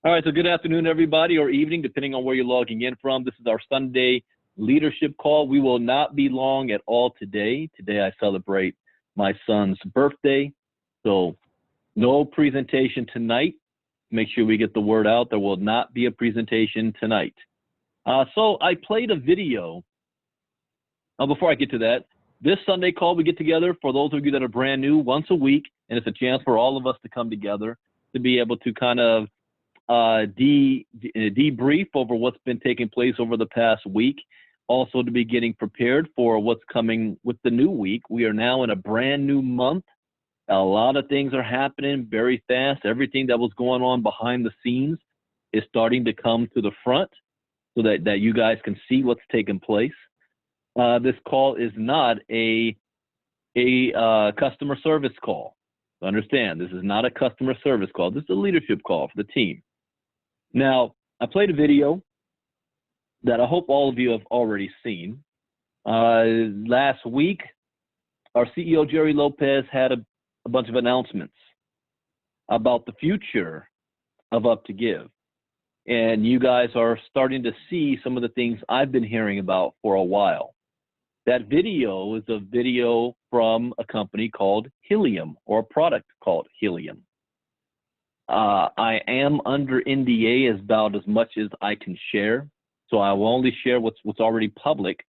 All right, so good afternoon, everybody, or evening, depending on where you're logging in from. This is our Sunday leadership call. We will not be long at all today. Today I celebrate my son's birthday, so no presentation tonight. Make sure we get the word out. There will not be a presentation tonight. So I played a video. Before I get to that, this Sunday call we get together, for those of you that are brand new, once a week, and it's a chance for all of us to come together to be able to kind of debrief over what's been taking place over the past week, also to be getting prepared for what's coming with the new week. We are now in a brand new month. A lot of things are happening very fast. Everything that was going on behind the scenes is starting to come to the front so that you guys can see what's taking place. This call is not a customer service call. Understand, this is not a customer service call. This is a leadership call for the team. Now, I played a video that I hope all of you have already seen. Last week, our CEO Jerry Lopez had a bunch of announcements about the future of Up to Give. And you guys are starting to see some of the things I've been hearing about for a while. That video is a video from a company called Helium, or a product called Helium. I am under NDA as about as much as I can share, so I will only share what's already public.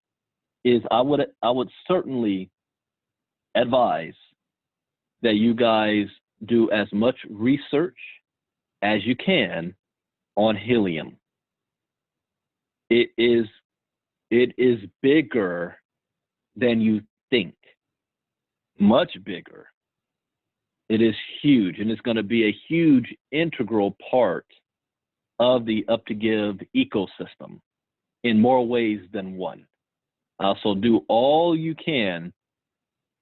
I would certainly advise that you guys do as much research as you can on Helium. It is bigger than you think, much bigger. It is huge, and it's going to be a huge integral part of the Up to Give ecosystem in more ways than one. So do all you can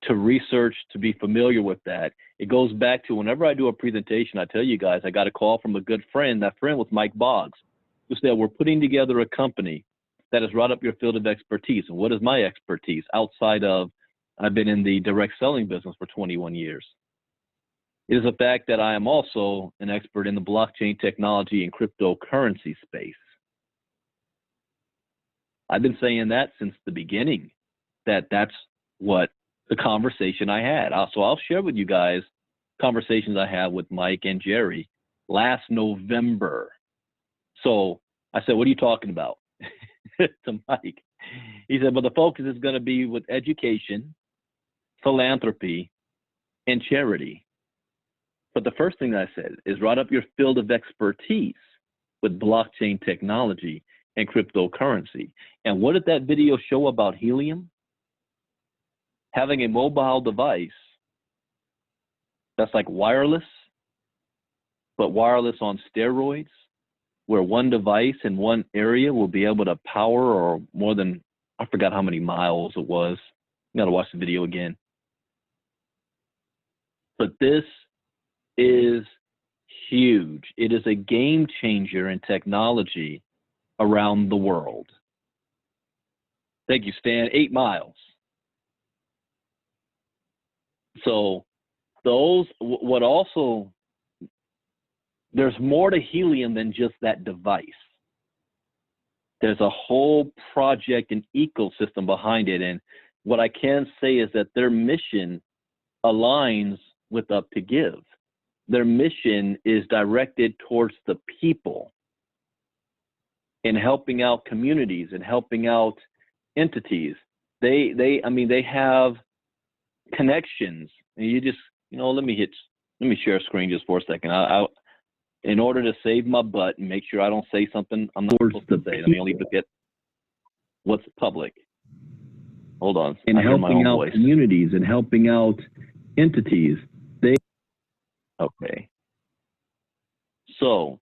to research, to be familiar with that. It goes back to whenever I do a presentation, I tell you guys, I got a call from a good friend. That friend was Mike Boggs, who said, we're putting together a company that is right up your field of expertise. And what is my expertise outside of, I've been in the direct selling business for 21 years. It is a fact that I am also an expert in the blockchain technology and cryptocurrency space. I've been saying that since the beginning, that's what the conversation I had. So I'll share with you guys conversations I had with Mike and Jerry last November. So I said, what are you talking about? To Mike. He said, well, the focus is going to be with education, philanthropy, and charity. But the first thing I said is right up your field of expertise with blockchain technology and cryptocurrency. And what did that video show about Helium? Having a mobile device that's like wireless, but wireless on steroids, where one device in one area will be able to power or more than, I forgot how many miles it was. You got to watch the video again. But this is huge. It is a game changer in technology around the world. Thank you, Stan. 8 miles. So what also, there's more to Helium than just that device. There's a whole project and ecosystem behind it. And what I can say is that their mission aligns with Up to Give. Their mission is directed towards the people in helping out communities and helping out entities. They have connections. And you just, let me share a screen just for a second. In order to save my butt and make sure I don't say something I'm not supposed to say, let me only look at what's public. Hold on. And helping out communities and helping out entities. Okay. So,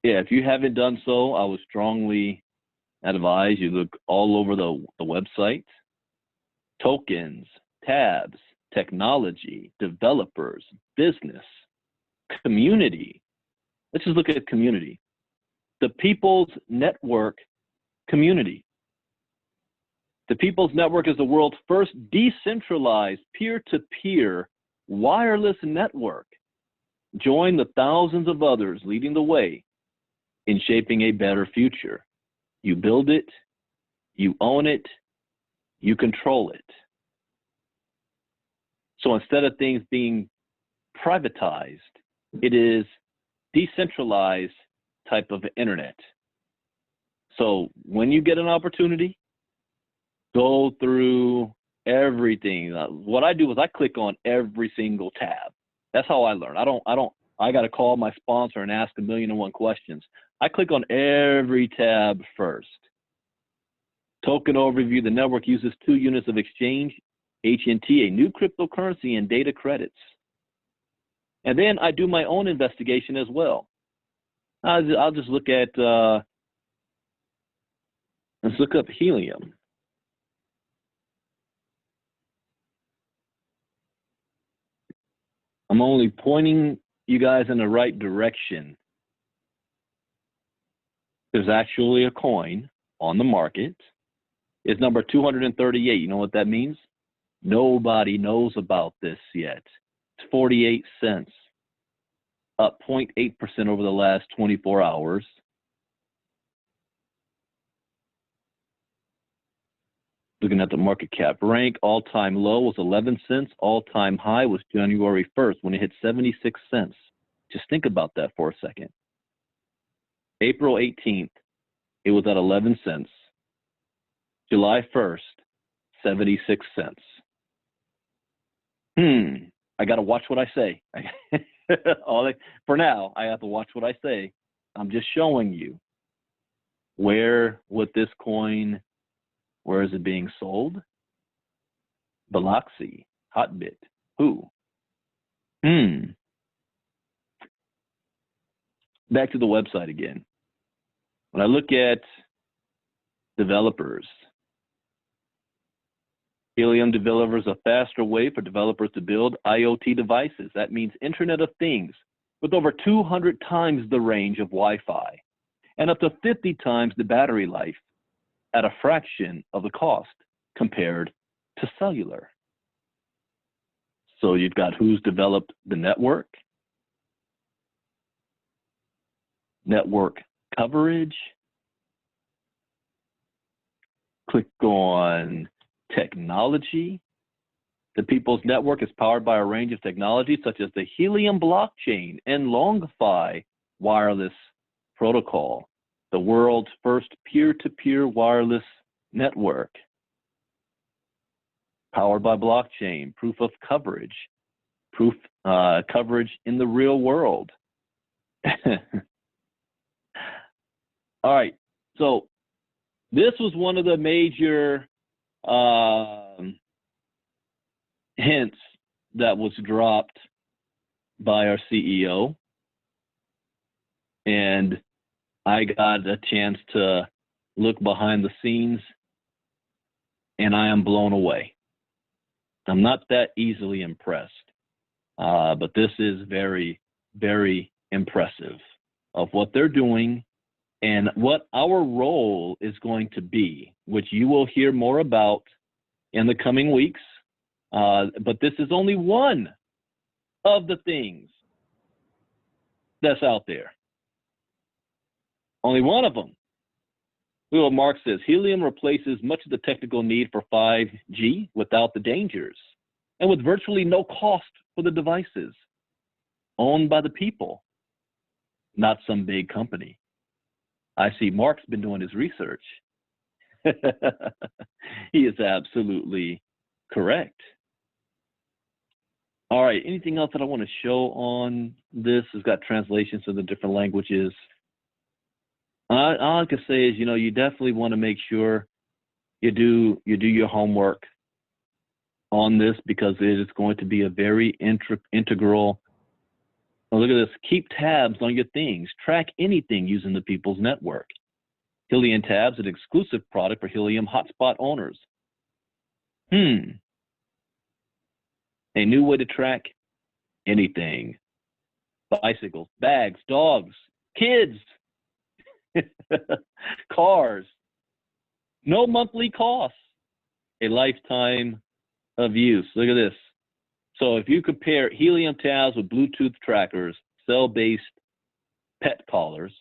yeah, if you haven't done so, I would strongly advise you look all over the website. Tokens, tabs, technology, developers, business, community. Let's just look at community. The People's Network community. The People's Network is the world's first decentralized peer-to-peer wireless network Join the thousands of others leading the way in shaping a better future. You build it, you own it, you control it. So instead of things being privatized, it is decentralized type of internet. So when you get an opportunity, go through everything. What I do is I click on every single tab. That's how I learn. I got to call my sponsor and ask 1,000,001 questions. I click on every tab first. Token overview. The network uses 2 units of exchange, HNT, a new cryptocurrency, and data credits. And then I do my own investigation as well. I'll just look at, let's look up helium. I'm only pointing you guys in the right direction. There's actually a coin on the market. It's number 238. You know what that means? Nobody knows about this yet. It's 48 cents, up 0.8% over the last 24 hours. Looking at the market cap rank, all-time low was 11 cents. All-time high was January 1st when it hit 76 cents. Just think about that for a second. April 18th, it was at 11 cents. July 1st, 76 cents. I got to watch what I say. For now, I have to watch what I say. I'm just showing you where with this coin, where is it being sold? Biloxi, Hotbit, who? Back to the website again. When I look at developers, Helium delivers a faster way for developers to build IoT devices. That means Internet of Things, with over 200 times the range of Wi-Fi and up to 50 times the battery life at a fraction of the cost compared to cellular. So you've got who's developed the network coverage. Click on technology. The People's Network is powered by a range of technologies such as the Helium blockchain and LongFi wireless protocol, the world's first peer-to-peer wireless network. Powered by blockchain, proof of coverage, coverage in the real world. All right, so this was one of the major hints that was dropped by our CEO, and I got a chance to look behind the scenes, and I am blown away. I'm not that easily impressed, but this is very, very impressive of what they're doing and what our role is going to be, which you will hear more about in the coming weeks. But this is only one of the things that's out there. Only one of them. Will Mark says, Helium replaces much of the technical need for 5G without the dangers and with virtually no cost for the devices. Owned by the people, not some big company. I see Mark's been doing his research. He is absolutely correct. All right, anything else that I want to show on this? It's got translations to the different languages. All I can say is, you definitely want to make sure you do your homework on this, because it is going to be a very integral. Oh, look at this. Keep tabs on your things. Track anything using the People's Network. Helium Tabs, an exclusive product for Helium hotspot owners. A new way to track anything. Bicycles, bags, dogs, kids, cars. No monthly costs. A lifetime of use. Look at this. So if you compare Helium Tabs with Bluetooth trackers, cell-based pet collars,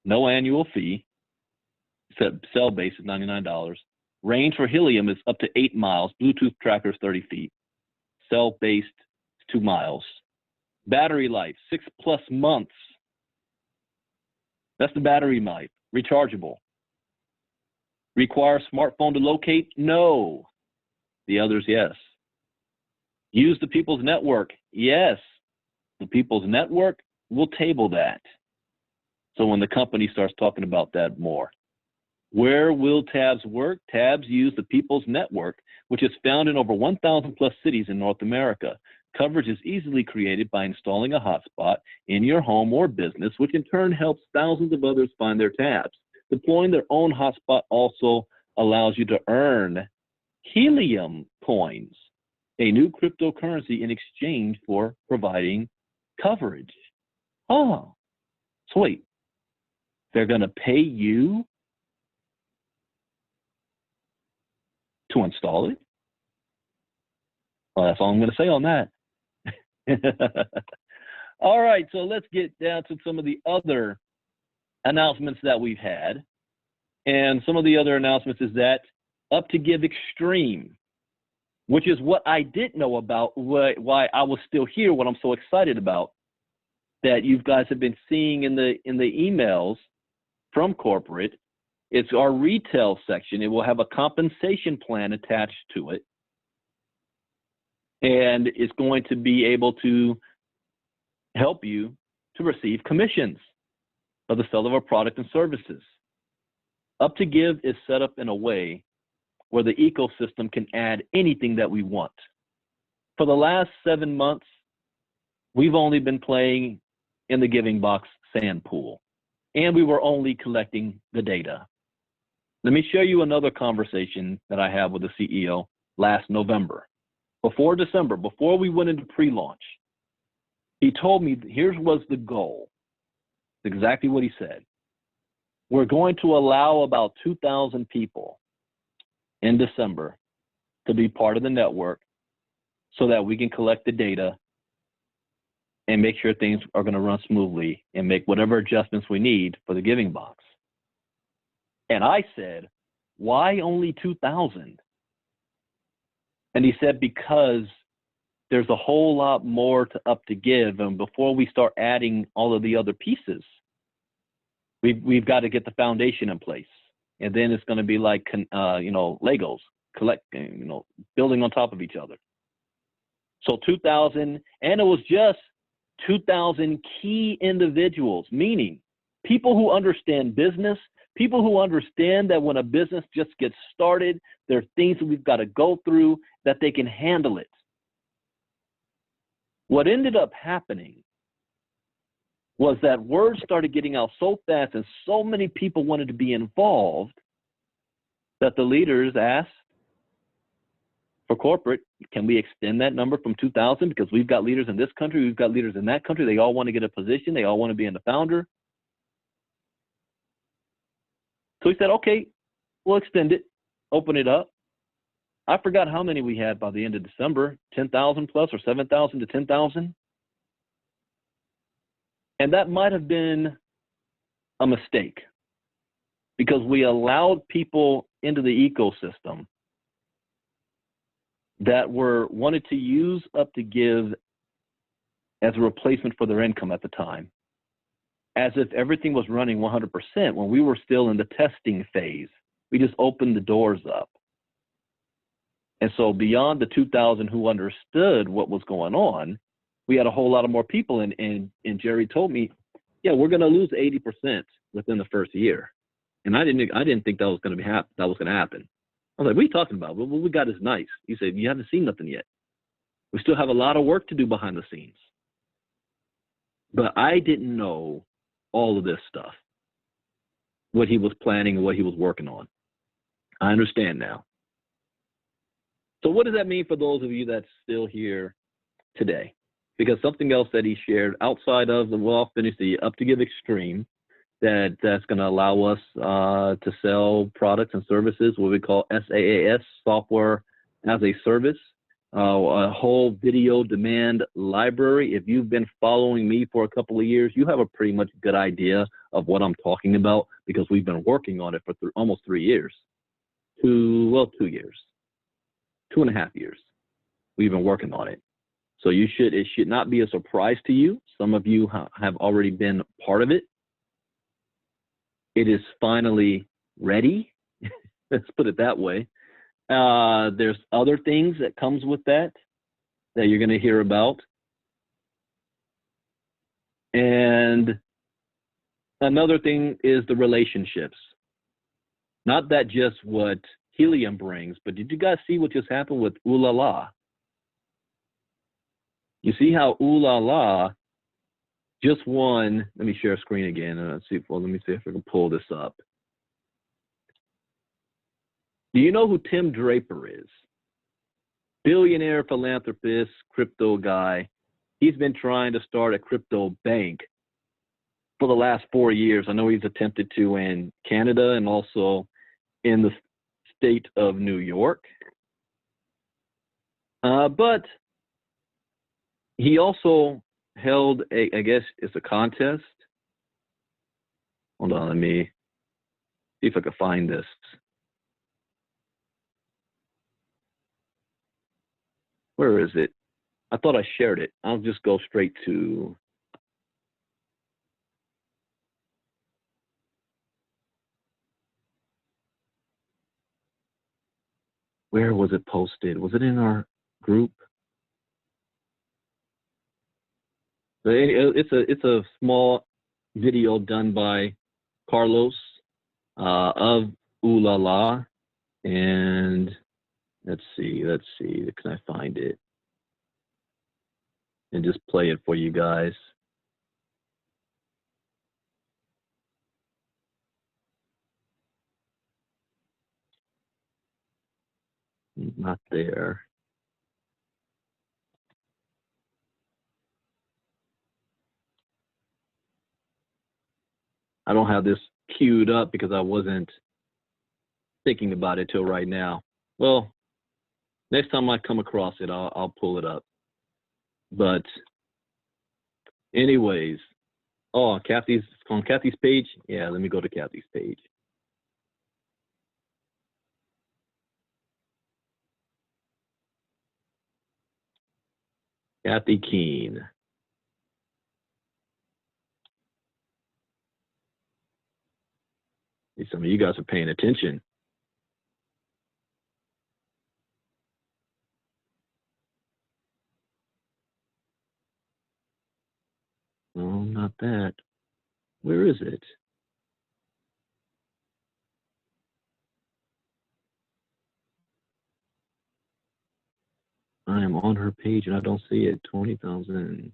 no annual fee, except cell-based is $99. Range for helium is up to 8 miles. Bluetooth tracker is 30 feet. Cell-based 2 miles. Battery life, 6+ months. That's the battery life. Rechargeable. Require smartphone to locate? No. The others, yes. Use the People's Network? Yes. The People's Network will table that. So when the company starts talking about that more. Where will Tabs work? Tabs use the People's Network, which is found in over 1,000 plus cities in North America. Coverage is easily created by installing a hotspot in your home or business, which in turn helps thousands of others find their tabs. Deploying their own hotspot also allows you to earn helium coins, a new cryptocurrency in exchange for providing coverage. Oh, so wait, they're going to pay you to install it? Well, that's all I'm going to say on that. All right, so let's get down to some of the other announcements that we've had. And some of the other announcements is that Up to Give Extreme, which is what I didn't know about, why I was still here, what I'm so excited about, that you guys have been seeing in the emails from corporate. It's our retail section. It will have a compensation plan attached to it. And it's going to be able to help you to receive commissions of the sale of our product and services. Up to Give is set up in a way where the ecosystem can add anything that we want. For the last 7 months, we've only been playing in the Giving Box sand pool, and we were only collecting the data. Let me show you another conversation that I had with the CEO last November. Before December, before we went into pre-launch, he told me here was the goal. Exactly what he said. We're going to allow about 2,000 people in December to be part of the network so that we can collect the data and make sure things are going to run smoothly and make whatever adjustments we need for the Giving Box. And I said, why only 2,000? And he said, because there's a whole lot more to Up to Give, and before we start adding all of the other pieces, we've got to get the foundation in place, and then it's going to be like Legos, collecting, building on top of each other. So 2,000, and it was just 2,000 key individuals, meaning people who understand business, people who understand that when a business just gets started, there are things that we've got to go through, that they can handle it. What ended up happening was that word started getting out so fast and so many people wanted to be involved that the leaders asked for corporate, can we extend that number from 2,000? Because we've got leaders in this country, we've got leaders in that country, they all want to get a position, they all want to be in the founder. So he said, okay, we'll extend it, open it up. I forgot how many we had by the end of December, 10,000 plus or 7,000 to 10,000. And that might have been a mistake because we allowed people into the ecosystem that wanted to use Up to Give as a replacement for their income at the time, as if everything was running 100% when we were still in the testing phase. We just opened the doors up. And so beyond the 2,000 who understood what was going on, we had a whole lot of more people. And Jerry told me, yeah, we're going to lose 80% within the first year. And I didn't think that was going to happen. I was like, what are you talking about? What we got is nice. He said, you haven't seen nothing yet. We still have a lot of work to do behind the scenes. But I didn't know all of this stuff, what he was planning and what he was working on. I understand now. So what does that mean for those of you that's still here today? Because something else that he shared outside of the, well, I'll finish the Up to Give Extreme, that's going to allow us to sell products and services, what we call SaaS, software as a service. a whole video demand library. If you've been following me for a couple of years, you have a pretty much good idea of what I'm talking about because we've been working on it for almost 3 years. 2 years, 2.5 years. We've been working on it. So it should not be a surprise to you. Some of you have already been part of it. It is finally ready. Let's put it that way. There's other things that comes with that you're going to hear about. And another thing is the relationships. Not that just what helium brings, but did you guys see what just happened with Ooh La La? You see how Ooh La La just won. Let me share a screen again. Let me see if I can pull this up. Do you know who Tim Draper is? Billionaire philanthropist, crypto guy. He's been trying to start a crypto bank for the last 4 years. I know he's attempted to in Canada and also in the state of New York. But he also held I guess it's a contest. Hold on, let me see if I can find this. Where is it? I thought I shared it. I'll just go straight to. Where was it posted? Was it in our group? It's a small video done by Carlos of Ooh La La, and let's see. Can I find it and just play it for you guys? Not there. I don't have this queued up because I wasn't thinking about it till right now. Well, next time I come across it, I'll pull it up. But anyways, on Kathy's page. Yeah, let me go to Kathy's page. Kathy Keene. Some of you guys are paying attention. No, not that. Where is it? I am on her page and I don't see it. 20,000.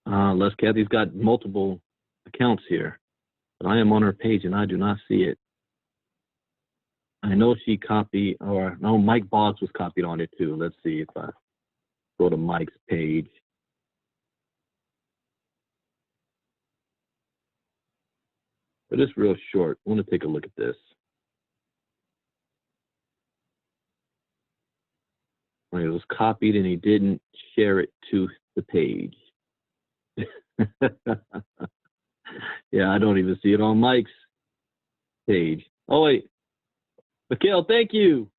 Les Kathy's got multiple accounts here, but I am on her page and I do not see it. I know she copied, or no, Mike Boggs was copied on it too. Let's see if I go to Mike's page. But it's real short. I want to take a look at this. It was copied and he didn't share it to the page. Yeah, I don't even see it on Mike's page. Oh, wait. Mikhail, thank you.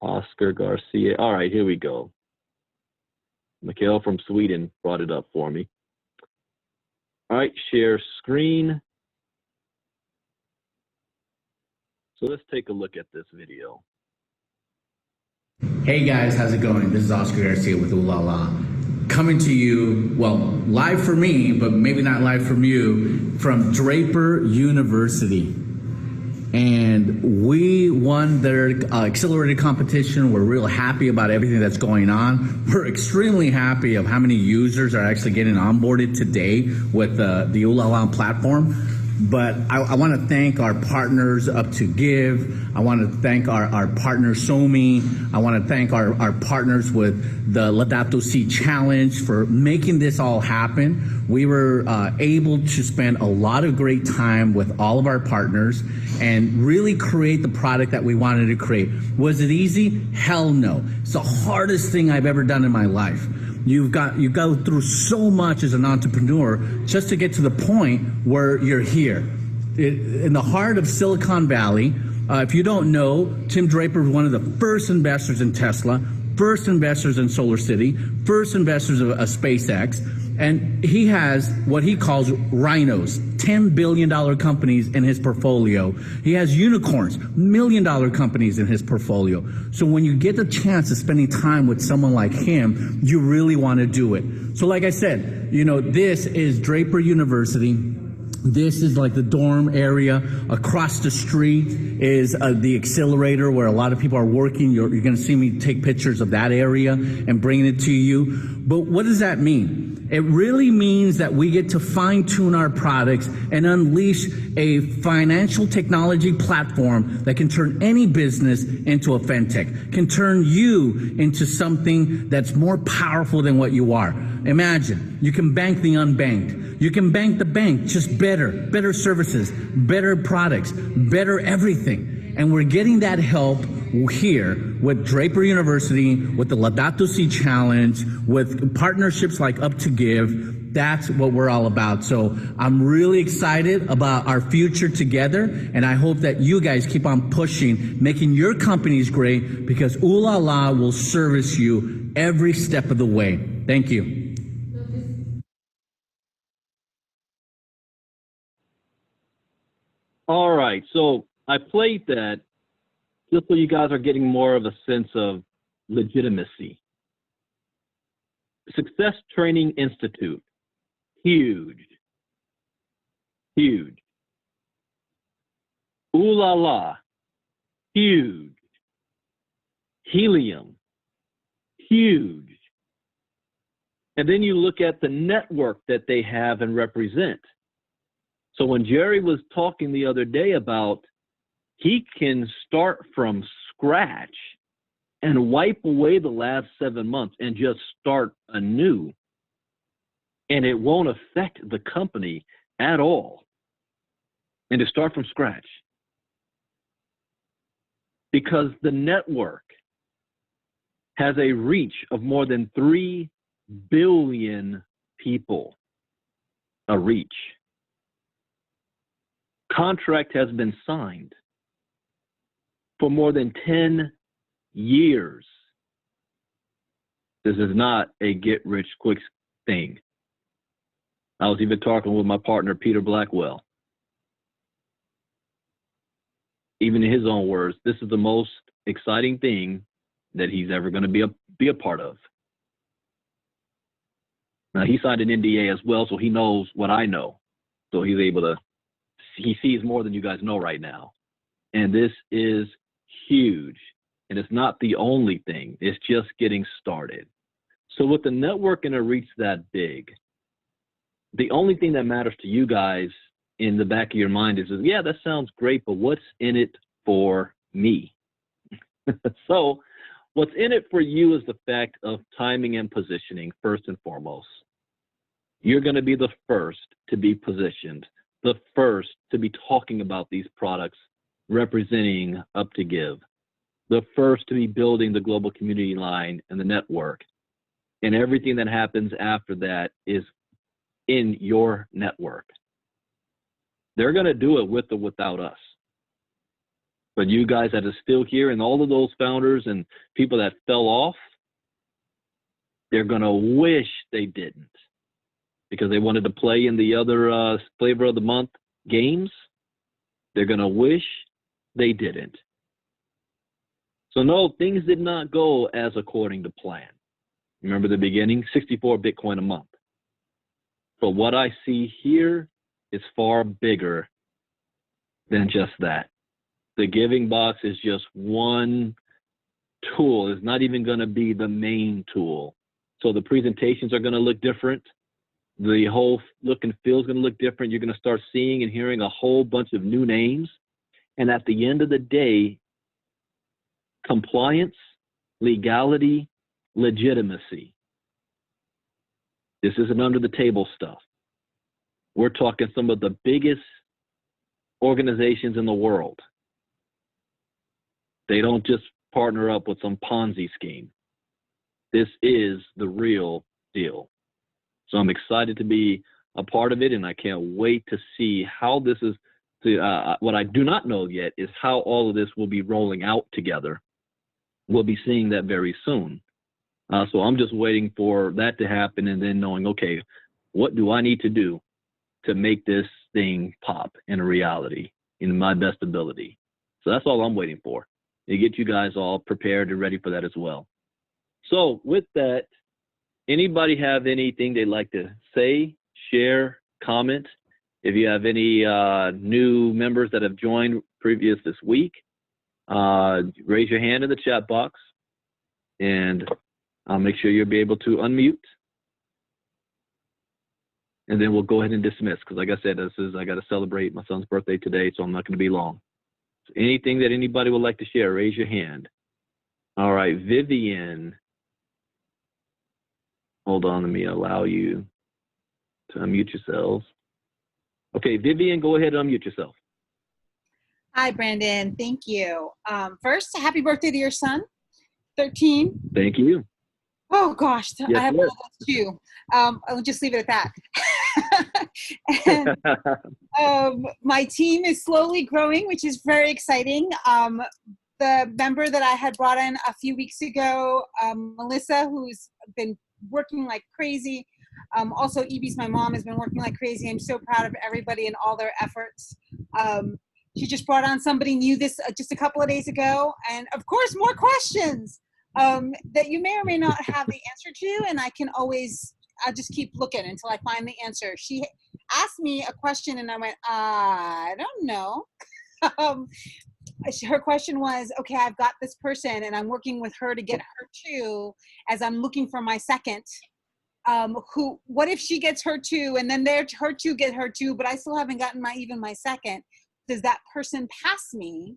Oscar Garcia. All right, here we go. Mikhail from Sweden brought it up for me. All right, share screen. So let's take a look at this video. Hey guys, how's it going? This is Oscar Garcia with Ooh La La. Coming to you, well, live for me, but maybe not live from you, from Draper University. And we won their accelerated competition. We're real happy about everything that's going on. We're extremely happy of how many users are actually getting onboarded today with the Ooh La La platform. But I want to thank our partners Up to Give. I want to thank our partner Somi. I want to thank our partners with the Laudato Si Challenge for making this all happen. We were able to spend a lot of great time with all of our partners and really create the product that we wanted to create. Was it easy? Hell no. It's the hardest thing I've ever done in my life. You go through so much as an entrepreneur just to get to the point where you're here. In the heart of Silicon Valley, if you don't know, Tim Draper was one of the first investors in Tesla, first investors in Solar City, first investors of SpaceX, and he has what he calls rhinos, $10 billion companies in his portfolio. He has unicorns, $1 million companies in his portfolio. So when you get the chance of spending time with someone like him, you really want to do it. So like I said, this is Draper University. This is like the dorm area. Across the street is the accelerator where a lot of people are working. You're going to see me take pictures of that area and bringing it to you. But what does that mean? It really means that we get to fine-tune our products and unleash a financial technology platform that can turn any business into a fintech, can turn you into something that's more powerful than what you are. Imagine, you can bank the unbanked. You can bank the bank, just better services, better products, better everything. And we're getting that help here with Draper University, with the Laudato Si Challenge, with partnerships like Up to Give. That's what we're all about. So I'm really excited about our future together, and I hope that you guys keep on pushing, making your companies great, because Ooh La La will service you every step of the way. Thank you. All right, so I played that just so you guys are getting more of a sense of legitimacy. Success Training Institute, huge. Ooh La La, huge. Helium, huge. And then you look at the network that they have and represent. So when Jerry was talking the other day about he can start from scratch and wipe away the last 7 months and just start anew, and it won't affect the company at all, and to start from scratch. Because the network has a reach of more than 3 billion people, a reach. Contract has been signed for more than 10 years. This is not a get-rich-quick thing. I was even talking with my partner, Peter Blackwell. Even in his own words, this is the most exciting thing that he's ever going to be a part of. Now, he signed an NDA as well, so he knows what I know. So he's able to, he sees more than you guys know right now. And this is huge. And it's not the only thing. It's just getting started. So with the network and a reach that big, the only thing that matters to you guys in the back of your mind is, yeah, that sounds great, but what's in it for me? So what's in it for you is the fact of timing and positioning, first and foremost. You're going to be the first to be positioned, the first to be talking about these products representing Up to Give, the first to be building the global community line and the network. And everything that happens after that is in your network. They're going to do it with or without us. But you guys that are still here, and all of those founders and people that fell off, they're going to wish they didn't, because they wanted to play in the other Flavor of the Month games. They're going to wish they didn't. So no, things did not go as according to plan. Remember the beginning, 64 Bitcoin a month. But what I see here is far bigger than just that. The giving box is just one tool. It's not even going to be the main tool. So the presentations are going to look different. The whole look and feel is going to look different. You're going to start seeing and hearing a whole bunch of new names. And at the end of the day, compliance, legality, legitimacy. This isn't under the table stuff. We're talking some of the biggest organizations in the world. They don't just partner up with some Ponzi scheme. This is the real deal. So I'm excited to be a part of it, and I can't wait to see how this is. What I do not know yet is how all of this will be rolling out together. We'll be seeing that very soon. So I'm just waiting for that to happen and then knowing, okay, what do I need to do to make this thing pop in a reality in my best ability? So that's all I'm waiting for, to get you guys all prepared and ready for that as well. So with that, anybody have anything they'd like to say, share, comment? If you have any new members that have joined previous this week, raise your hand in the chat box, and I'll make sure you'll be able to unmute. And then we'll go ahead and dismiss, because like I said, I got to celebrate my son's birthday today, so I'm not going to be long. So anything that anybody would like to share, raise your hand. All right, Vivian. Hold on, let me allow you to unmute yourselves. Okay, Vivian, go ahead and unmute yourself. Hi, Brandon. Thank you. First, happy birthday to your son, 13. Thank you. Oh, gosh. Yes, I have yes. two. I'll just leave it at that. And, my team is slowly growing, which is very exciting. The member that I had brought in a few weeks ago, Melissa, who's been working like crazy. Also, Evie's my mom, has been working like crazy. I'm so proud of everybody and all their efforts. She just brought on somebody new just a couple of days ago. And of course, more questions that you may or may not have the answer to. And I'll just keep looking until I find the answer. She asked me a question and I went, I don't know. Her question was, okay, I've got this person and I'm working with her to get her two as I'm looking for my second. What if she gets her two and then her two get her two, but I still haven't gotten my second? Does that person pass me?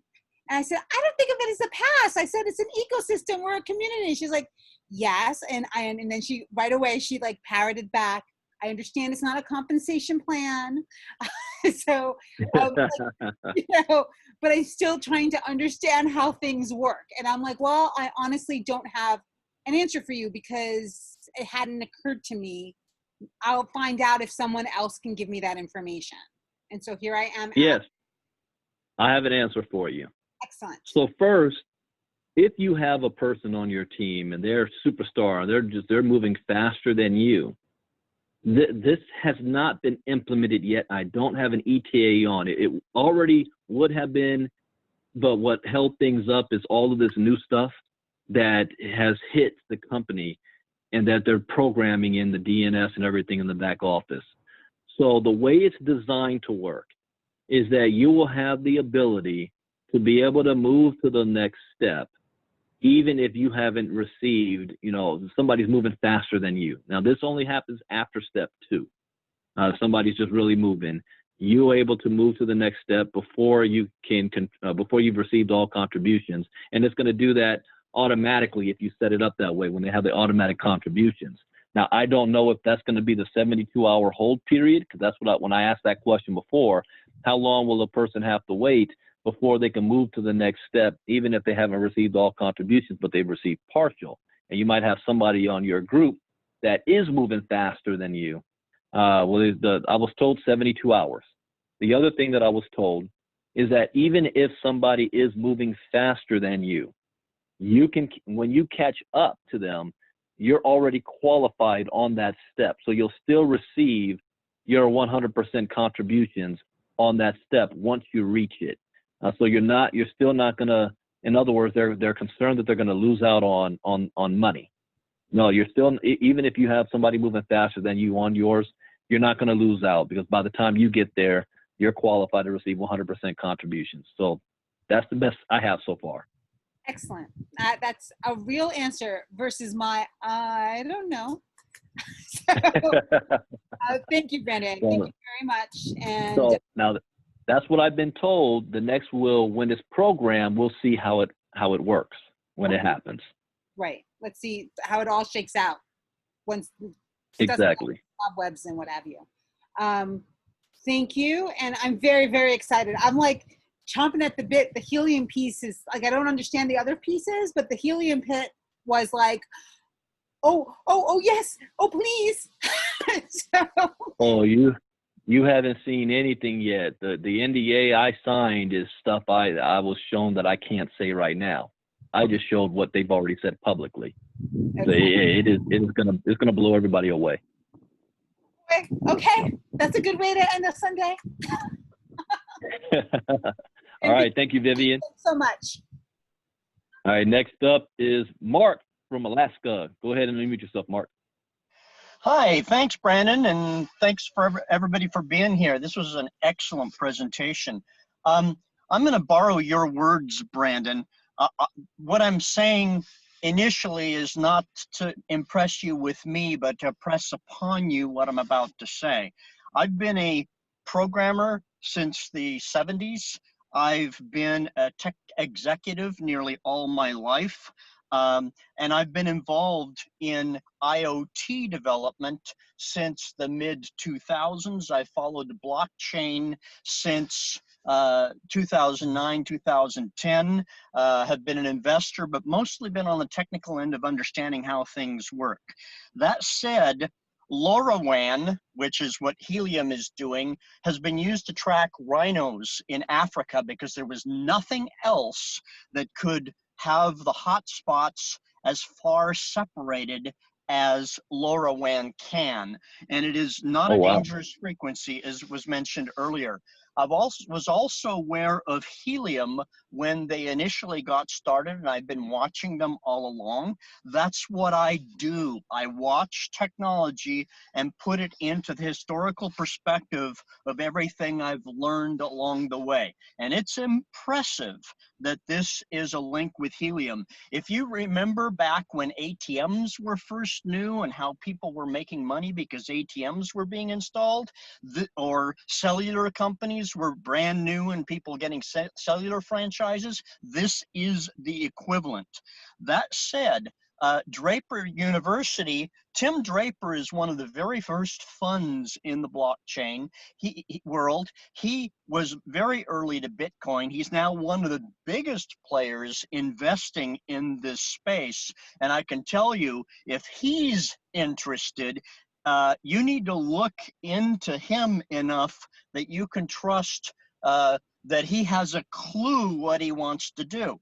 And I said, I don't think of it as a pass. I said, it's an ecosystem. We're a community. She's like, yes. And then she, right away, she like parroted back, I understand it's not a compensation plan. So, but I'm still trying to understand how things work. And I'm like, well, I honestly don't have an answer for you because it hadn't occurred to me. I'll find out if someone else can give me that information. And so here I am. Yes, I have an answer for you. Excellent. So first, if you have a person on your team and they're a superstar, they're moving faster than you, this has not been implemented yet. I don't have an ETA on it. It already would have been, but what held things up is all of this new stuff that has hit the company and that they're programming in the DNS and everything in the back office. So the way it's designed to work is that you will have the ability to be able to move to the next step, even if you haven't received, somebody's moving faster than you. Now, this only happens after step 2. Somebody's just really moving. You're able to move to the next step before you've received all contributions. And it's going to do that automatically if you set it up that way when they have the automatic contributions. Now, I don't know if that's going to be the 72-hour hold period, because that's when I asked that question before, how long will a person have to wait before they can move to the next step, even if they haven't received all contributions, but they've received partial. And you might have somebody on your group that is moving faster than you. I was told 72 hours. The other thing that I was told is that even if somebody is moving faster than you, when you catch up to them, you're already qualified on that step. So you'll still receive your 100% contributions on that step once you reach it. So you're still not gonna, in other words, they're concerned that they're gonna lose out on money. No, you're still, even if you have somebody moving faster than you on yours, you're not gonna lose out, because by the time you get there, you're qualified to receive 100% contributions. So that's the best I have so far. Excellent. That's a real answer versus my, I don't know. Thank you, Brandon. Thank you very much. And So now that's what I've been told. The next when this program, we'll see how it works when it happens. right, let's see how it all shakes out once Exactly. cobwebs and what have you. Thank you, and I'm very, very excited. I'm like chomping at the bit. The helium piece is like, I don't understand the other pieces, but the helium pit was like, oh yes, oh please. So, Oh, you haven't seen anything yet. The NDA I signed is stuff I was shown that I can't say right now. I just showed what they've already said publicly. So it's gonna blow everybody away. okay, that's a good way to end a Sunday. All right, thank you, Vivian. Thanks so much. All right, next up is Mark from Alaska. Go ahead and unmute yourself, Mark. Hi, thanks, Brandon, and thanks for everybody for being here. This was an excellent presentation. I'm going to borrow your words, Brandon. What I'm saying initially is not to impress you with me, but to press upon you what I'm about to say. I've been a programmer since the 70s. I've been a tech executive nearly all my life. And I've been involved in IoT development since the mid-2000s. I followed blockchain since 2009, 2010, have been an investor, but mostly been on the technical end of understanding how things work. That said, LoRaWAN, which is what Helium is doing, has been used to track rhinos in Africa because there was nothing else that could have the hotspots as far separated as LoRaWAN can. And it is not a dangerous frequency, as was mentioned earlier. Was also aware of Helium when they initially got started, and I've been watching them all along. That's what I do. I watch technology and put it into the historical perspective of everything I've learned along the way. And it's impressive that this is a link with Helium. If you remember back when ATMs were first new and how people were making money because ATMs were being installed, or cellular companies were brand new and people getting cellular franchises, this is the equivalent. That said, Draper University, Tim Draper is one of the very first funds in the blockchain world. He was very early to Bitcoin. He's now one of the biggest players investing in this space. And I can tell you, if he's interested, you need to look into him enough that you can trust that he has a clue what he wants to do.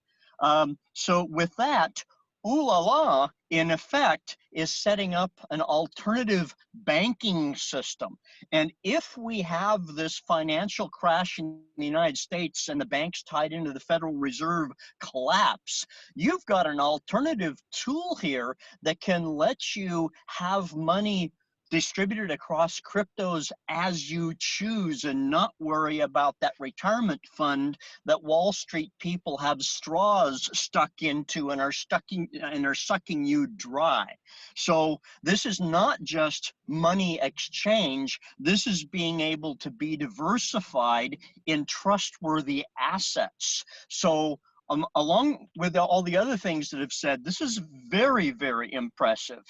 So with that, Ooh La La, in effect, is setting up an alternative banking system. And if we have this financial crash in the United States and the banks tied into the Federal Reserve collapse, you've got an alternative tool here that can let you have money distributed across cryptos as you choose and not worry about that retirement fund that Wall Street people have straws stuck into and are sucking you dry. So this is not just money exchange. This is being able to be diversified in trustworthy assets. So along with all the other things that have said, this is very, very impressive.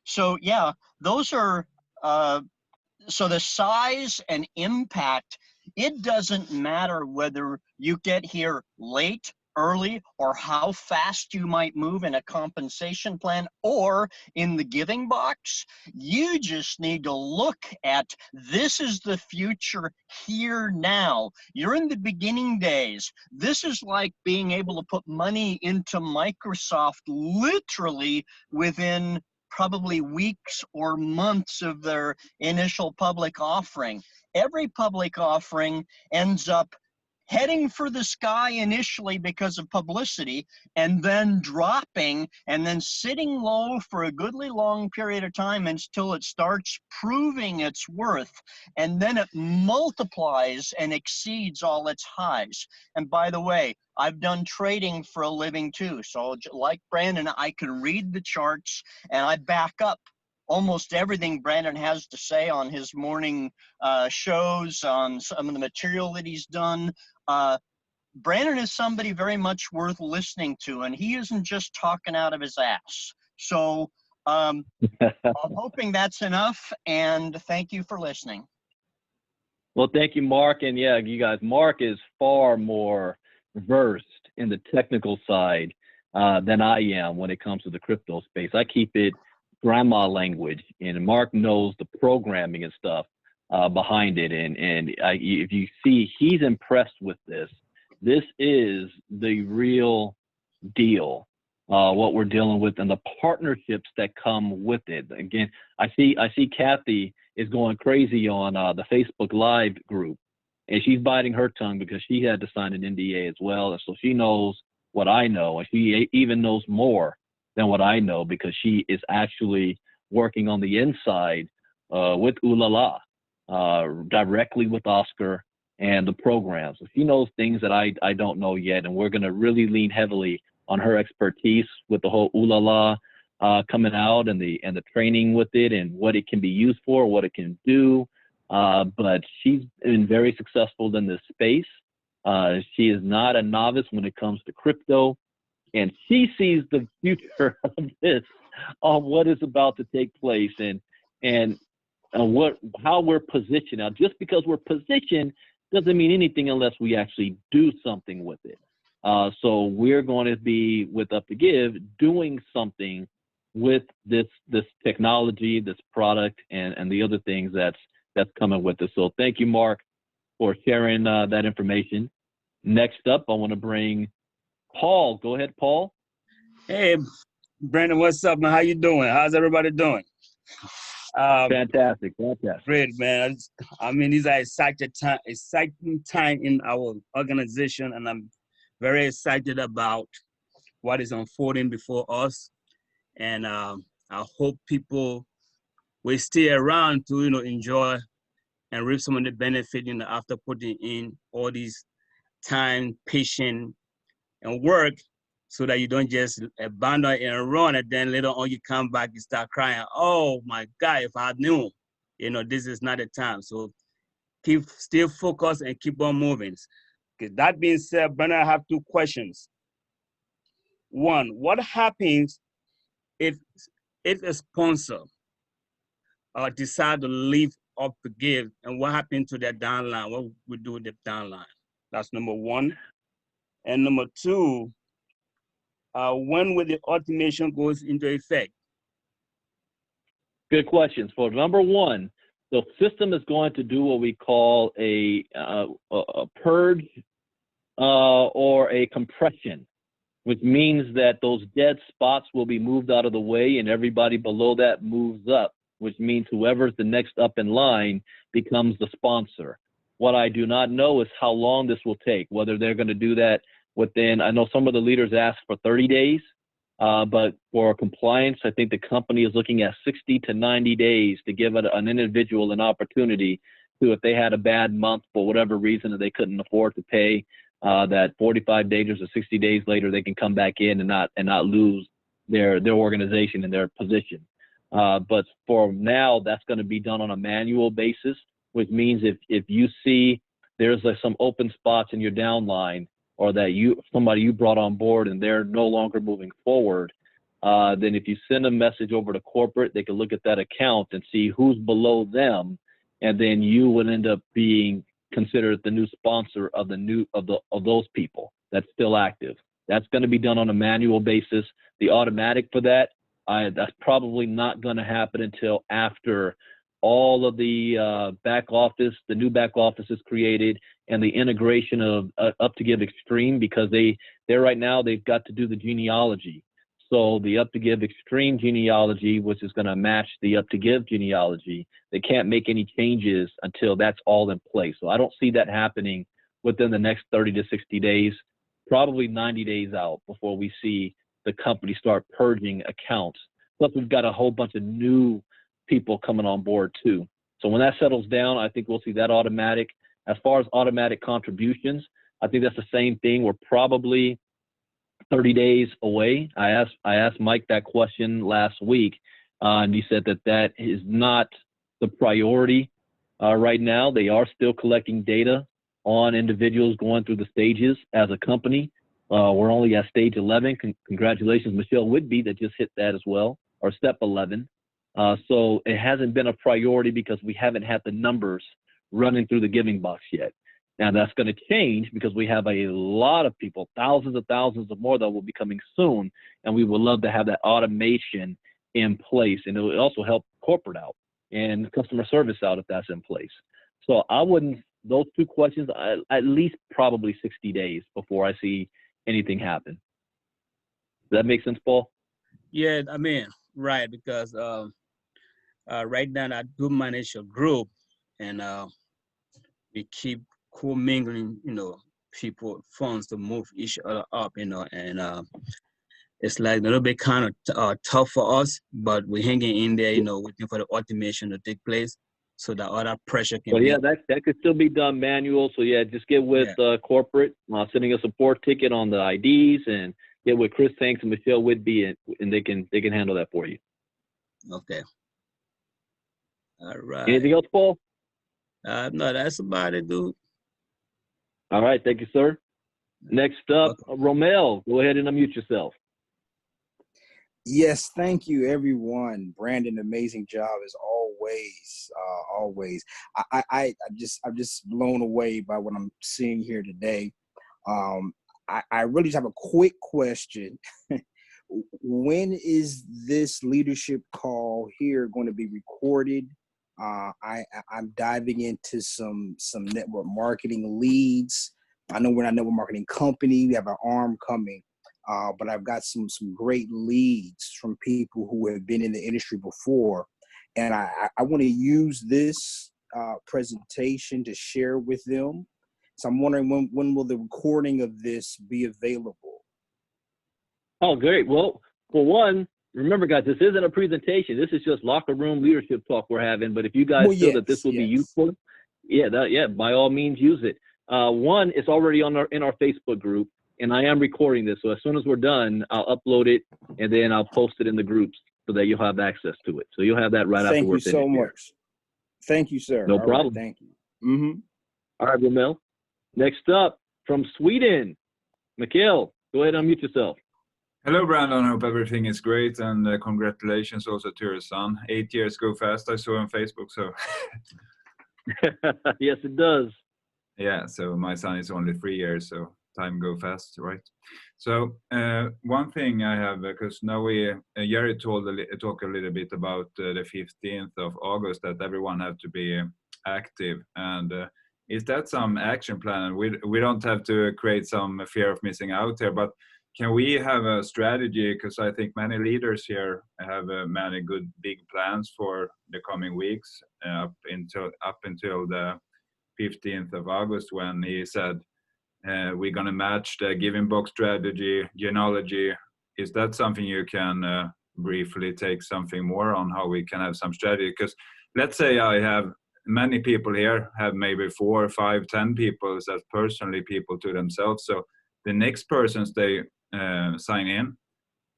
So yeah, those are, so the size and impact, it doesn't matter whether you get here late, early, or how fast you might move in a compensation plan or in the giving box. You just need to look at, this is the future here now. You're in the beginning days. This is like being able to put money into Microsoft literally within probably weeks or months of their initial public offering. Every public offering ends up heading for the sky initially because of publicity, and then dropping, and then sitting low for a goodly long period of time until it starts proving its worth, and then it multiplies and exceeds all its highs. And by the way, I've done trading for a living too, so like Brandon, I can read the charts and I back up almost everything Brandon has to say on his morning shows, on some of the material that he's done. Brandon is somebody very much worth listening to, and he isn't just talking out of his ass. So I'm hoping that's enough, and thank you for listening. Well, thank you, Mark. And yeah, you guys, Mark is far more versed in the technical side than I am when it comes to the crypto space. I keep it grandma language, and Mark knows the programming and stuff behind it. And if you see, he's impressed with this. This is the real deal, what we're dealing with, and the partnerships that come with it. Again, I see Kathy is going crazy on the Facebook Live group, and she's biting her tongue because she had to sign an NDA as well. And so she knows what I know, and she even knows more than what I know because she is actually working on the inside with Ooh La La, directly with Oscar and the program. So she knows things that I don't know yet, and we're going to really lean heavily on her expertise with the whole Ooh La La coming out, and the training with it, and what it can be used for, what it can do. But she's been very successful in this space. She is not a novice when it comes to crypto, and she sees the future of this, on what is about to take place, and how we're positioned. Now, just because we're positioned doesn't mean anything unless we actually do something with it. So we're going to be, with Up to Give, doing something with this technology, this product, and the other things that's coming with it. So thank you, Mark, for sharing that information. Next up, I want to bring Paul. Go ahead, Paul. Hey, Brandon, what's up, man? How you doing? How's everybody doing? Fantastic. Great, man. I mean, these are exciting time in our organization, and I'm very excited about what is unfolding before us. And I hope people will stay around to, enjoy and reap some of the benefit, after putting in all these time, patience, and work, so that you don't just abandon and run, and then later on you come back and start crying, oh my God, if I knew, this is not the time. So stay focused and keep on moving. Okay, that being said, Brandon, I have two questions. One, what happens if a sponsor decide to leave Up to Give, and what happened to their downline? What we do with the downline? That's number one. And number two, when will the automation goes into effect? Good questions. For number one, the system is going to do what we call a purge or a compression, which means that those dead spots will be moved out of the way, and everybody below that moves up, which means whoever's the next up in line becomes the sponsor. What I do not know is how long this will take, whether they're going to do that within, I know some of the leaders ask for 30 days, but for compliance, I think the company is looking at 60 to 90 days to give an individual an opportunity to, if they had a bad month for whatever reason that they couldn't afford to pay, that 45 days or 60 days later, they can come back in and not lose their organization and their position. But for now, that's going to be done on a manual basis, which means if you see there's some open spots in your downline, or that somebody you brought on board and they're no longer moving forward, then if you send a message over to corporate, they can look at that account and see who's below them, and then you would end up being considered the new sponsor of those people that's still active. That's going to be done on a manual basis. The automatic for that, that's probably not going to happen until after all of the back office, the new back office is created, and the integration of Up to Give Extreme, because they're right now, they've got to do the genealogy. So the Up to Give Extreme genealogy, which is going to match the Up to Give genealogy, they can't make any changes until that's all in place. So I don't see that happening within the next 30 to 60 days, probably 90 days out before we see the company start purging accounts. Plus, we've got a whole bunch of new people coming on board too. So when that settles down, I think we'll see that automatic. As far as automatic contributions, I think that's the same thing. We're probably 30 days away. I asked Mike that question last week, and he said that is not the priority right now. They are still collecting data on individuals going through the stages as a company. We're only at stage 11. Congratulations, Michelle Whitby, that just hit that as well, or step 11. So it hasn't been a priority because we haven't had the numbers running through the giving box yet. Now that's going to change because we have a lot of people, thousands of more that will be coming soon, and we would love to have that automation in place, and it will also help corporate out and customer service out if that's in place. So I wouldn't, those two questions, at least probably 60 days before I see anything happen. Does that make sense, Paul? Yeah, I mean, right, because right now I do manage a group, and we keep co-mingling, people funds to move each other up, and it's like a little bit kind of tough for us, but we're hanging in there, waiting for the automation to take place so that all that pressure can be. Yeah, that could still be done manual. So yeah, just get with corporate, sending a support ticket on the IDs, and get with Chris Hanks and Michelle Whitby, and they can handle that for you. Okay. All right. Anything else, Paul? No, that's about it, dude. All right, thank you, sir. Next up, Romel, go ahead and unmute yourself. Yes, thank you, everyone. Brandon, amazing job as always. Always. I'm just blown away by what I'm seeing here today. I really just have a quick question. When is this leadership call here going to be recorded? I'm diving into some network marketing leads. I know we're not a network marketing company. We have our arm coming, but I've got some great leads from people who have been in the industry before. And I want to use this presentation to share with them. So I'm wondering when will the recording of this be available? Oh, great. Well, for one, remember, guys, this isn't a presentation. This is just locker room leadership talk we're having. But if you guys feel that this will be useful, by all means, use it. One, it's already in our Facebook group, and I am recording this. So as soon as we're done, I'll upload it, and then I'll post it in the groups so that you'll have access to it. So you'll have that right after we're finished. Thank you so much. Thank you, sir. No problem. Right, thank you. All right, Romel. Next up, from Sweden, Mikhail, go ahead and unmute yourself. Hello, Brandon. Hope everything is great, and congratulations also to your son. 8 years go fast, I saw on Facebook. So yes, it does. Yeah, so my son is only 3 years, so time go fast, right? So one thing I have, because now Jerry talk a little bit about the 15th of August, that everyone have to be active, and is that some action plan? We don't have to create some fear of missing out here, but can we have a strategy? Because I think many leaders here have many good big plans for the coming weeks up until the 15th of August, when he said we're going to match the giving box strategy, genealogy. Is that something you can briefly take something more on how we can have some strategy? Because let's say I have many people here, have maybe 4, 5, 10 people as personally people to themselves. So the next persons they sign in,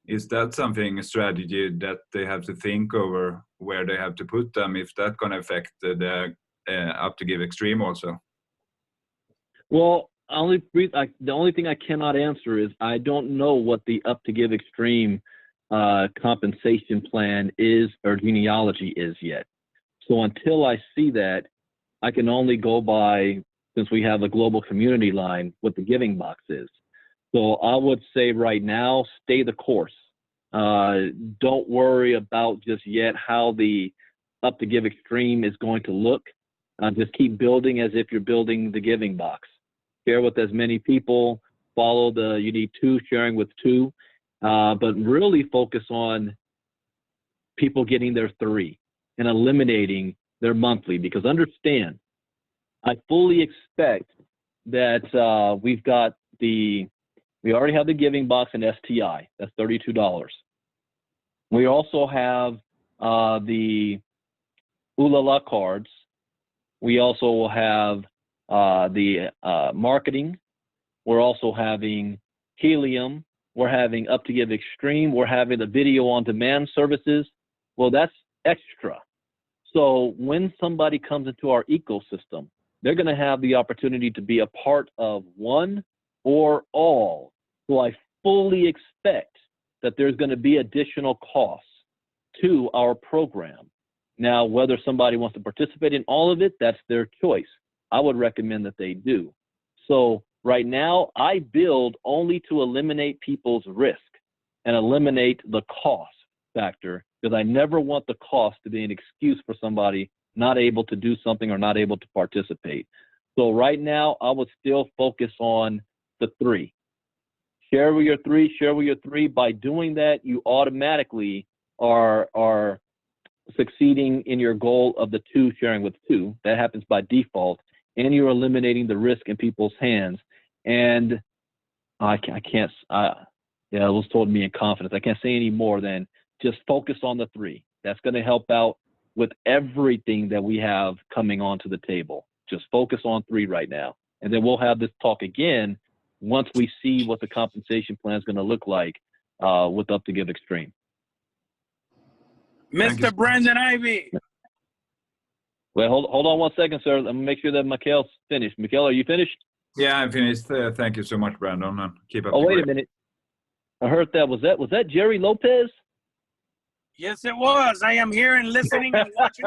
is that something, a strategy that they have to think over where they have to put them, if that's going to affect the up to give extreme also? Well, the only thing I cannot answer is I don't know what the up to give extreme compensation plan is or genealogy is yet. So until I see that, I can only go by, since we have a global community line, what the giving box is. So I would say right now, stay the course. Don't worry about just yet how the up to give extreme is going to look. Just keep building as if you're building the giving box. Share with as many people, follow you need 2, sharing with 2, but really focus on people getting their 3 and eliminating their monthly, because understand, I fully expect that we already have the giving box and STI. That's $32. We also have the Ooh La La cards. We also will have the marketing. We're also having Helium. We're having Up to Give Extreme. We're having the video on demand services. Well, that's extra. So when somebody comes into our ecosystem, they're going to have the opportunity to be a part of one or all. So I fully expect that there's going to be additional costs to our program. Now, whether somebody wants to participate in all of it, that's their choice. I would recommend that they do. So right now, I build only to eliminate people's risk and eliminate the cost factor, because I never want the cost to be an excuse for somebody not able to do something or not able to participate. So right now, I would still focus on the 3. Share with your 3, share with your 3. By doing that, you automatically are succeeding in your goal of the 2 sharing with 2. That happens by default, and you're eliminating the risk in people's hands. And it was told me in confidence. I can't say any more than just focus on the 3. That's going to help out with everything that we have coming onto the table. Just focus on 3 right now. And then we'll have this talk again once we see what the compensation plan is going to look like with Up to Give Extreme. Mr. Brandon Ivy. Well, hold on one second, sir. Let me make sure that Mikhail's finished. Mikhail, are you finished? Yeah, I'm finished. Thank you so much, Brandon. And keep up. Oh, wait a minute. I heard that. Was that Jerry Lopez? Yes, it was. I am here and listening and watching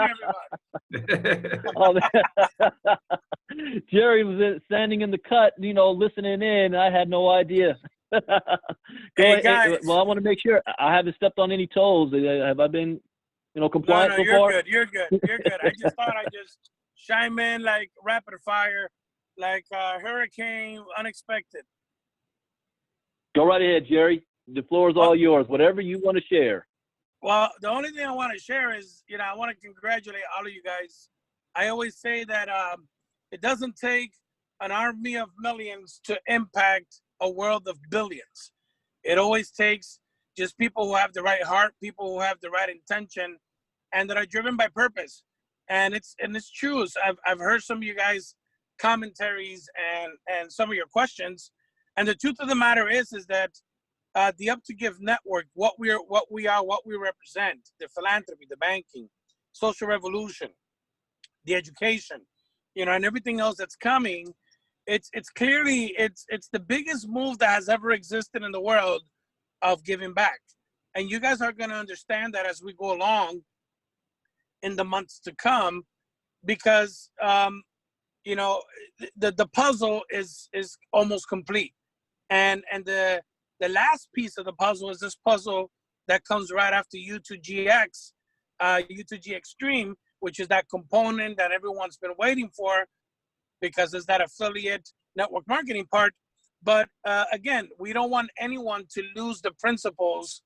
everybody. Oh, Jerry was standing in the cut, listening in. I had no idea. Hey, guys. Well, I want to make sure I haven't stepped on any toes. Have I been, compliant so far? You're good. I just thought I'd just chime in like rapid fire, like hurricane, unexpected. Go right ahead, Jerry. The floor is all yours. Whatever you want to share. Well, the only thing I want to share is, I want to congratulate all of you guys. I always say that it doesn't take an army of millions to impact a world of billions. It always takes just people who have the right heart, people who have the right intention, and that are driven by purpose. And it's true. I've heard some of you guys' commentaries and some of your questions. And the truth of the matter is that the Up to Give network, what we represent, the philanthropy, the banking, social revolution, the education, and everything else that's coming, it's clearly the biggest move that has ever existed in the world of giving back. And you guys are going to understand that as we go along in the months to come, because the puzzle is almost complete, and the last piece of the puzzle is this puzzle that comes right after U2GX, U2G Extreme, which is that component that everyone's been waiting for, because it's that affiliate network marketing part. But again, we don't want anyone to lose the principles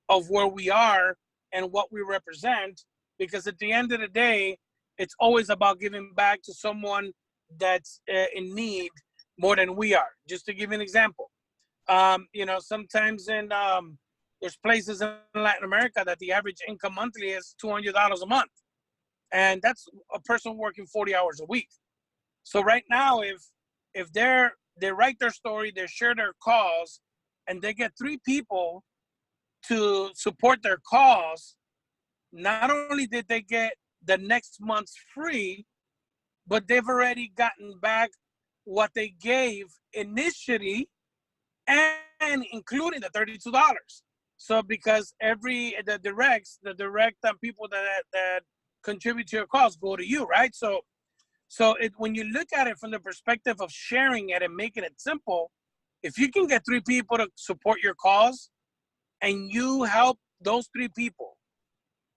of where we are and what we represent, because at the end of the day, it's always about giving back to someone that's in need more than we are. Just to give you an example. Sometimes there's places in Latin America that the average income monthly is $200 a month. And that's a person working 40 hours a week. So right now, if they write their story, they share their cause, and they get 3 people to support their cause, not only did they get the next month's free, but they've already gotten back what they gave initially, and including the $32. So because the direct people that contribute to your cause go to you, right? So when you look at it from the perspective of sharing it and making it simple, if you can get 3 people to support your cause, and you help those 3 people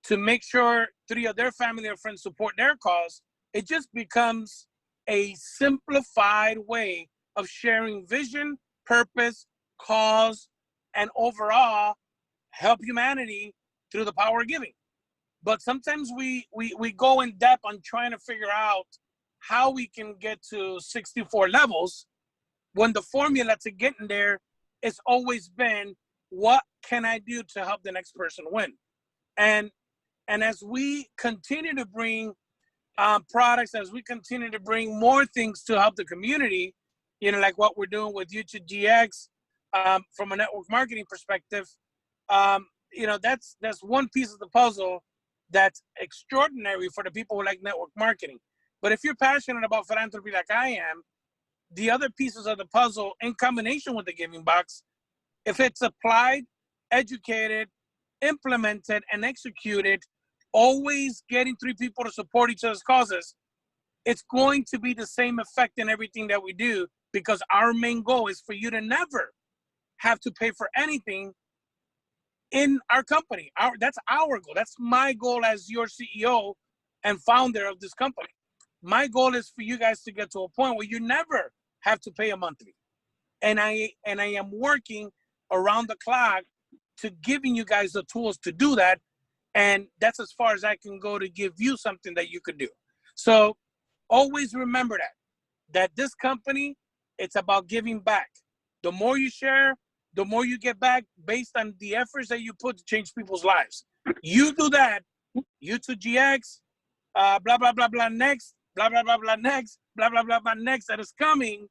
to make sure 3 of their family or friends support their cause, it just becomes a simplified way of sharing vision, purpose, cause, and overall help humanity through the power of giving. But sometimes we go in depth on trying to figure out how we can get to 64 levels when the formula to getting there has always been, what can I do to help the next person win? And as we continue to bring products, as we continue to bring more things to help the community, you know, like what we're doing with YouTube GX, from a network marketing perspective, you know, that's one piece of the puzzle that's extraordinary for the people who like network marketing. But if you're passionate about philanthropy like I am, the other pieces of the puzzle in combination with the giving box, if it's applied, educated, implemented, and executed, always getting 3 people to support each other's causes, it's going to be the same effect in everything that we do, because our main goal is for you to never have to pay for anything in our company. That's our goal. That's my goal as your CEO and founder of this company. My goal is for you guys to get to a point where you never have to pay a monthly. And I am working around the clock to giving you guys the tools to do that. And that's as far as I can go to give you something that you could do. So always remember that this company, it's about giving back. The more you share, the more you get back based on the efforts that you put to change people's lives. You do that, YouTube GX, blah, blah, blah, blah, next, blah, blah, blah, blah, next, blah, blah, blah, blah, next that is coming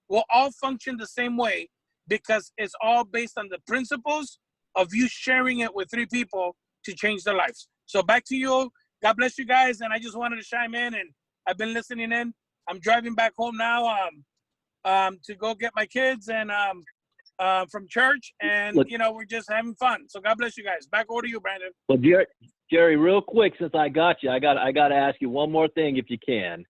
will all function the same way, because it's all based on the principles of you sharing it with 3 people to change their lives. So back to you. God bless you guys. And I just wanted to chime in, and I've been listening in. I'm driving back home now to go get my kids and from church, and Look, you know, we're just having fun. So God bless you guys. Back over to you, Brandon. well, Jerry, real quick, since I got you, I got to ask you one more thing, if you can.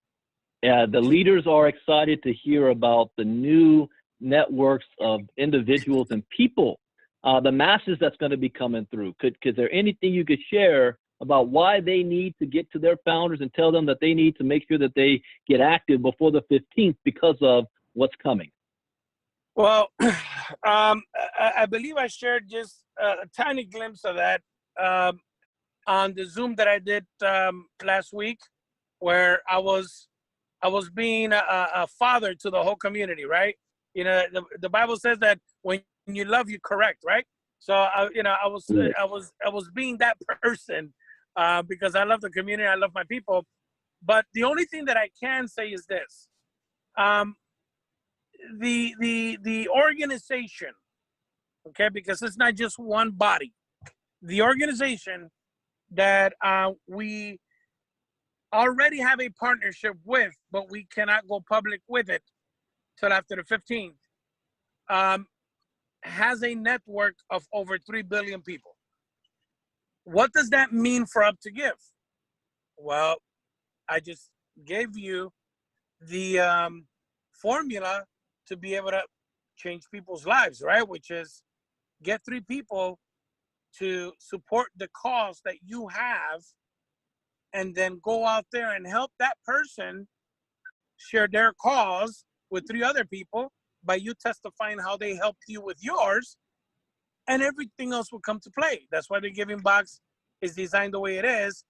The leaders are excited to hear about the new networks of individuals and people, the masses that's going to be coming through. Is there anything you could share about why they need to get to their founders and tell them that they need to make sure that they get active before the 15th because of what's coming? Well, I believe I shared just a tiny glimpse of that on the Zoom that I did last week, where I was being a father to the whole community, right? You know, the Bible says that when you love, you correct, right? So I was being that person because I love the community, I love my people. But the only thing that I can say is this: the organization, okay, because it's not just one body. The organization that we already have a partnership with, but we cannot go public with it till after the 15th, has a network of over 3 billion people. What does that mean for Up to Give? Well, I just gave you the formula to be able to change people's lives, right? Which is get 3 people to support the cause that you have, and then go out there and help that person share their cause with 3 other people by you testifying how they helped you with yours, and everything else will come to play. That's why the giving box is designed the way it is.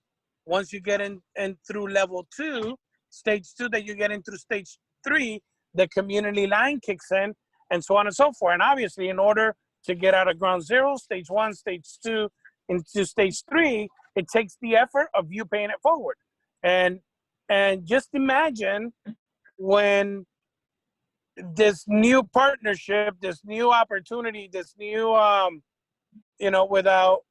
Once you get in through level 2, stage 2, that you get in through stage 3, the community line kicks in, and so on and so forth. And obviously, in order to get out of ground zero, stage 1, stage 2, into stage 3, it takes the effort of you paying it forward. And just imagine when this new partnership, this new opportunity, this new you know, without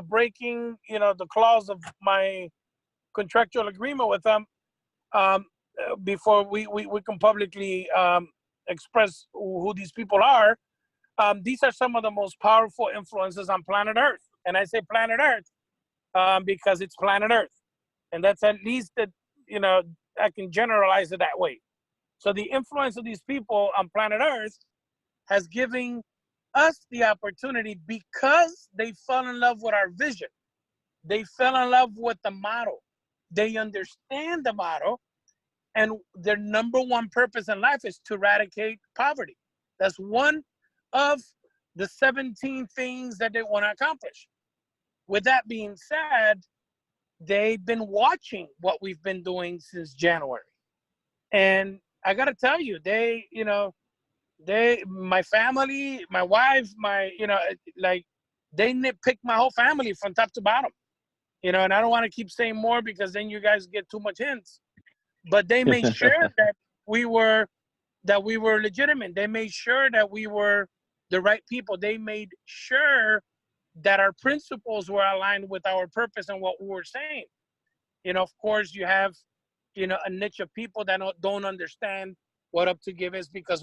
breaking, you know, the clause of my contractual agreement with them, before we can publicly express who these people are. These are some of the most powerful influences on planet Earth. And I say planet Earth because it's planet Earth. And that's at least that, you know, I can generalize it that way. So the influence of these people on planet Earth has given us the opportunity, because they fell in love with our vision. They fell in love with the model. They understand the model, and their number 1 purpose in life is to eradicate poverty. That's one of the 17 things that they want to accomplish. With that being said, they've been watching what we've been doing since January. And I got to tell you, my family, my wife, like they nitpick my whole family from top to bottom, and I don't want to keep saying more because then you guys get too much hints, but they made sure that we were legitimate. They made sure that we were the right people. They made sure that our principles were aligned with our purpose and what we were saying. Of course, you have, a niche of people that don't understand what Up to Give is because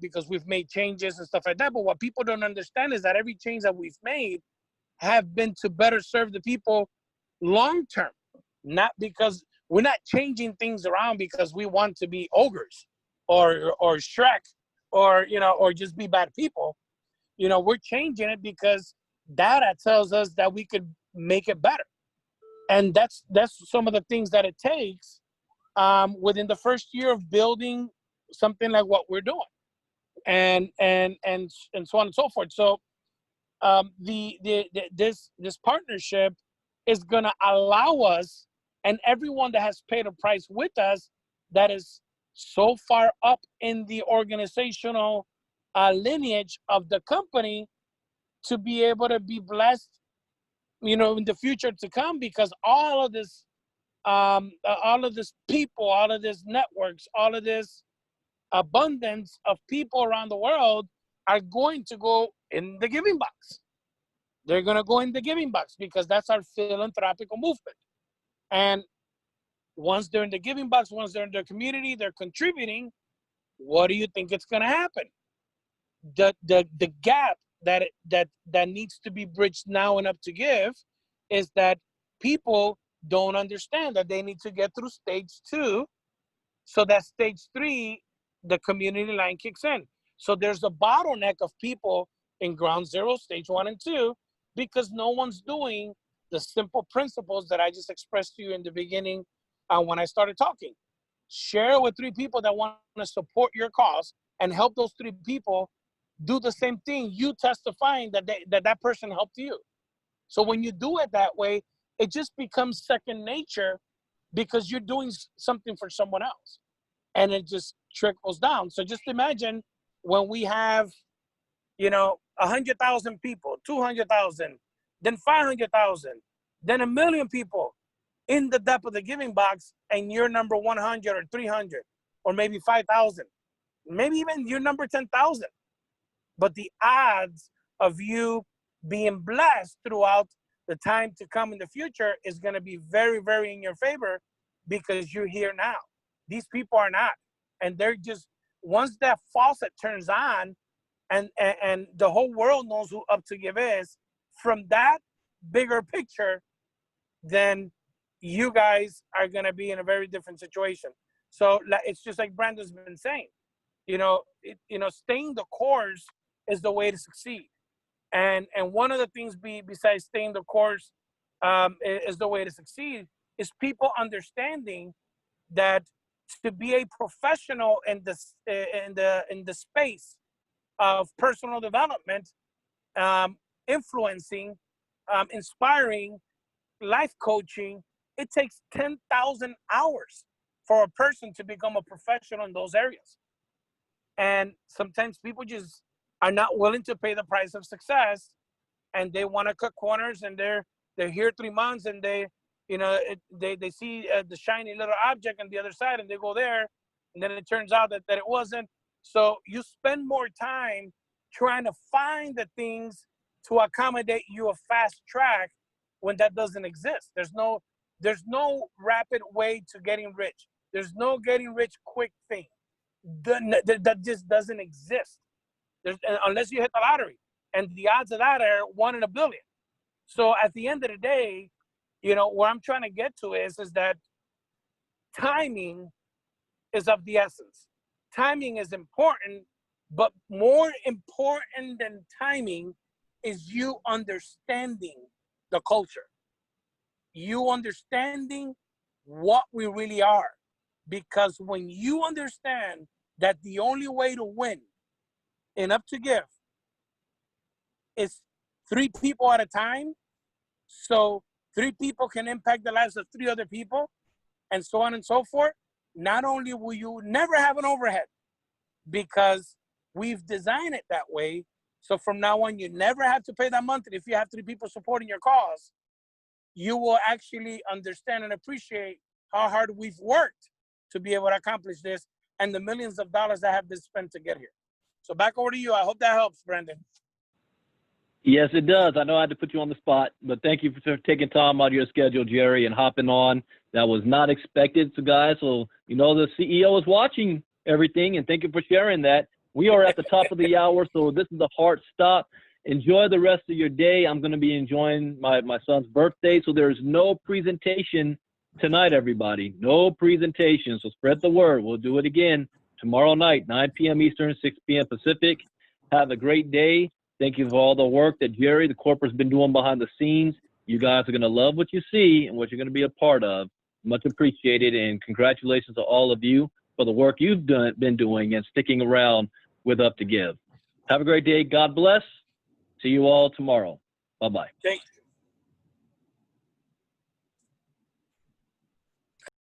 because we've made changes and stuff like that. But what people don't understand is that every change that we've made have been to better serve the people long term, not because we're not changing things around because we want to be ogres or Shrek or just be bad people. We're changing it because data tells us that we could make it better. And that's some of the things that it takes within the first year of building something like what we're doing, and so on and so forth. So this partnership is going to allow us and everyone that has paid a price with us that is so far up in the organizational lineage of the company to be able to be blessed, in the future to come, because all of this people, all of this networks, all of this abundance of people around the world are going to go in the giving box. They're going to go in the giving box because that's our philanthropic movement. And once they're in the giving box, once they're in their community, they're contributing. What do you think it's going to happen? The gap that needs to be bridged now and Up to Give is that people don't understand that they need to get through stage 2, so that stage 3, the community line kicks in. So there's a bottleneck of people in ground zero, stage 1 and 2, because no one's doing the simple principles that I just expressed to you in the beginning when I started talking. Share with 3 people that want to support your cause and help those 3 people do the same thing, you testifying that person helped you. So when you do it that way, it just becomes second nature because you're doing something for someone else. And it just trickles down. So just imagine when we have, 100,000 people, 200,000, then 500,000, then 1 million people in the depth of the giving box, and you're number 100 or 300, or maybe 5,000, maybe even you're number 10,000. But the odds of you being blessed throughout the time to come in the future is going to be very, very in your favor because you're here now. These people are not. And they're just, once that faucet turns on and the whole world knows who Up to Give is, from that bigger picture, then you guys are going to be in a very different situation. So it's just like Brandon's been saying, staying the course is the way to succeed. And one of the things besides staying the course is the way to succeed is people understanding that to be a professional in the space of personal development, influencing, inspiring, life coaching, it takes 10,000 hours for a person to become a professional in those areas. And sometimes people just are not willing to pay the price of success, and they want to cut corners, and they're here 3 months, and they see the shiny little object on the other side, and they go there, and then it turns out that it wasn't. So you spend more time trying to find the things to accommodate you a fast track when that doesn't exist. There's no rapid way to getting rich. There's no getting rich quick thing. That just doesn't exist. Unless you hit the lottery, and the odds of that are 1 in a billion. So at the end of the day, what I'm trying to get to is that timing is of the essence. Timing is important, but more important than timing is you understanding the culture. You understanding what we really are. Because when you understand that the only way to win and Up to Give is 3 people at a time, so 3 people can impact the lives of 3 other people, and so on and so forth, not only will you never have an overhead, because we've designed it that way. So from now on, you never have to pay that monthly. If you have 3 people supporting your cause, you will actually understand and appreciate how hard we've worked to be able to accomplish this and the millions of dollars that have been spent to get here. So back over to you. I hope that helps, Brandon. Yes, it does. I know I had to put you on the spot, but thank you for taking time out of your schedule, Jerry, and hopping on. That was not expected. So, guys, so you know the CEO is watching everything, and thank you for sharing that. We are at the top of the hour, so this is a hard stop. Enjoy the rest of your day. I'm going to be enjoying my son's birthday, so there's no presentation tonight, everybody. No presentation, so spread the word. We'll do it again tomorrow night, 9 p.m. Eastern, 6 p.m. Pacific. Have a great day. Thank you for all the work that Jerry, the corporate's been doing behind the scenes. You guys are going to love what you see and what you're going to be a part of. Much appreciated, and congratulations to all of you for the work you've been doing and sticking around with Up to Give. Have a great day. God bless. See you all tomorrow. Bye-bye. Thank you.